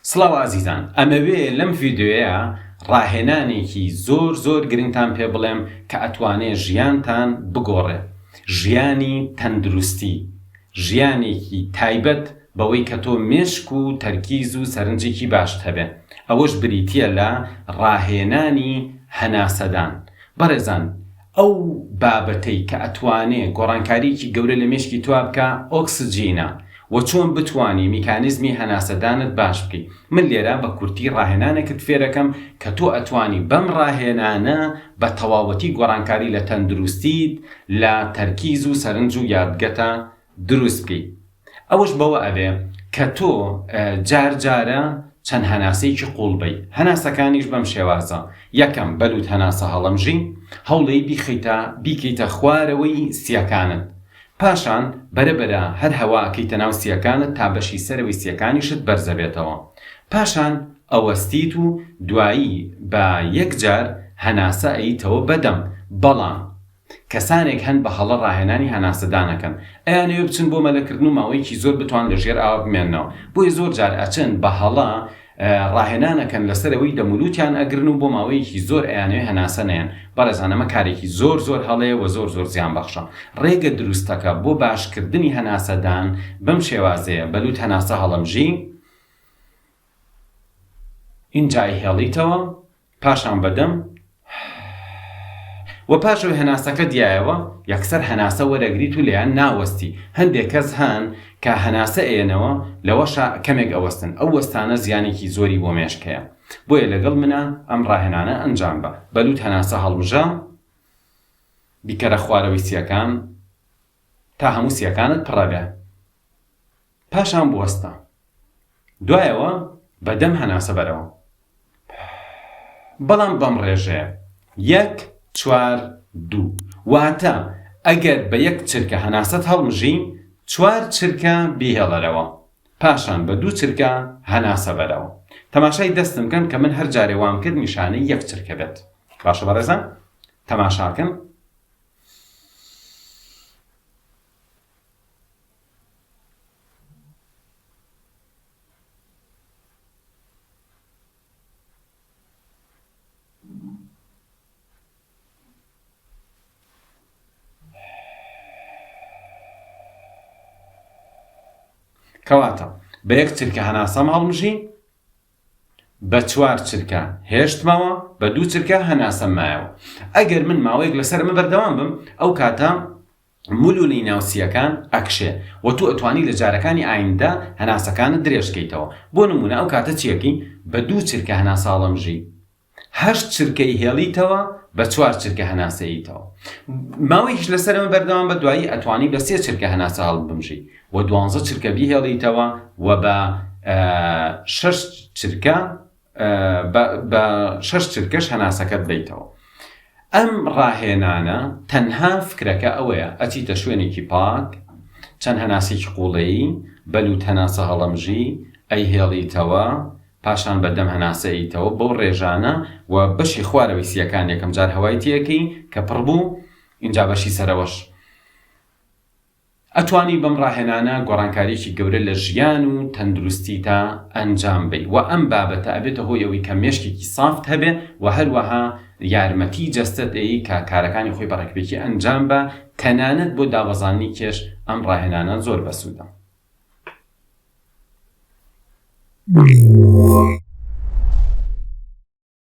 سڵاو عزیزان، ئەمەوێ لەم ڤیدیۆیە ڕاهێنانێکی زۆر گرنگتان پێ بڵێم کە ئەتوانێت ژیانتان بگۆڕێ. ژیانی تەندروستی، ژیانێکی تایبەت بەوەی کە تۆ مێشک و تەرکیز و سەرنجێکی باشت هەبێ. ئەوەش بریتیە لە ڕاهێنانی هەناسەدان. بەڕێزان، ئەو بابەتەی کە ئەتوانێت گۆڕانکاریکی گەورە لە مێشکی توا بکە ئۆکسجینە و چۆن بتوانی میکانیزمی هەناسەدانت باش بکەیت. من لێرە بە کورتی ڕاهێنانێکت فێرەکەم کە تۆ ئەتوانی بەم ڕاهێنانە بە تەواوەتی گۆڕانکاری لە تەندروستیت، لە تەرکیز و سەرنج و یادگەتە دروست بکەیت. ئەوەش بەوە ئەبێ کە تۆ جارجارە چەند هەناسەیەکی قوڵ بی. هەناسەکانیش بەم شێوازە: یەکەم، بەلوت هەناسە هەڵەمژی، هەوڵی بیکەیتە خوارەوەی سیەکانت. پاشان بەرەبەرە هەر هەوا ئەکەیتە ناو سیەکانت تا بەشی سەرەوەی سیەکانیشت بەرزە بێتەوە. پاشان ئەوەستیت و دوایی بە یەکجار هەناسە ئەیتەوە بەدەم. بەڵام کەسانێک هەن بە هەڵە ڕاهێنانی هەناسەدانەکەن، ئەیانەوێ بچن بۆ مەلەکردن و ماوەیەکی زۆر بتوان لەژێر ئاوا بمێننەوە. بۆیە زۆر جار ئەچن بە هەڵە ڕاهێنانەکەن لەسەرەوەی دەمولوتیان ئەگرن و بۆ ماوەیەکی زۆر ئەیانەوێ هەناسە نەیەن. بەڕێزان، ئەمە کارێکی زۆر هەڵەیە و زۆر زیان بەخشە. ڕێگە دروستەکە بۆ باشکردنی هەناسەدان بەم شێوازەیە: بەلوت هەناسە هەڵەمژی، ئینجای هێڵیتەوە، پاشان بەدەم، و پاشەوەی هەناسەکە دیایەوە یەکسەر هەناسە وەرەگریت و لێیان ناوەستی. هەندێک کەس هەن کە هەناسە ئێنەوە لەوەشە کەمێک ئەوەستن. ئەو وەستانە زیانێکی زۆری بۆ مێشکەیە. بۆیە لەگەڵ منە ئەم ڕاهێنانە ئەنجام بە. بەلوت هەناسە هەڵبژە، بیکەرە خوارەوەی سیەکان تا هەموو سیەکانت پڕەبێ. پاشان بوەستە. دوایەوە بەدەم هەناسە بەرەوە. بەڵام بەم ڕێژەیە 1، 4، 2. واتە ئەگەر بە 1 چرکە هەناسەت هەڵمژی، 4 چرکە بیهێڵەرەوە، پاشان بە 2 چرکە هەناسە بەرەوە. تەماشای دەستم کەن کە من هەر جارێ وام کرد نیشانەی 1 چرکە بێت. باشە بەڕێزان، تەماشاکەن. کەواتە بە 1 چرکە هەناسەم هەڵمژی، بە 4 چرکە هێشتمەوە، بە 2 چرکە هەناسەم مایەوە. ئەگەر من ماوەیەک لەسەرمە بەردەوام بم، ئەو کاتە مولولی ناوسیەکان ئەکشێ و تو ئەتوانی لە جارەکانی ئایندا هەناسەکانت درێژکەیتەوە. بۆ نمونە ئەو کاتە چیەکەی؟ بە 2 چرکە هەناسە هەڵەمژی، 8 چرکەی هێڵیتەوە، بە 4 چرکە هەناسەیتەوە. ماوەیەکیش لەسەرمە بەردەوام بە، دوایی ئەتوانی بە 3 چرکە هەناسە هەڵبمژی و 12 چرکە بیهێڵیتەوە و بە 6 چرکەش هەناسەکەت بیتەوە. ئەم ڕاهێنانە تەنها فکرەکە ئەوەیە: ئەچیتە شوێنێکی پاک، چەند هەناسێکی قوڵەیی، بەلوت هەناسە هەڵەمژی، ئەیهێڵیتەوە، پاشان بەدەم هەناسەیتەوە بەو ڕێژانە و بەشی خوارەوەی سیەکان یەکەم جار هەوای تیەکەی کە پڕ بوو، اینجا بەشی سەرەوەش. ئەتوانی بەم ڕاهێنانە گۆڕانکاریی گەورە لە ژیان و تەندروستی تا ئەنجام بی و ئەم بابەتە ئەبێتە هۆی ئەوەی کە مێشکێکی سافت هەبێ و هەروەها یارمەتی جەستت ئەی کە کارەکانی خۆی بەڕێکبێکی ئەنجام بە. تەنانەت بۆ دابەزاننی کێش ئەم ڕاهێنانە زۆر بەسوودە.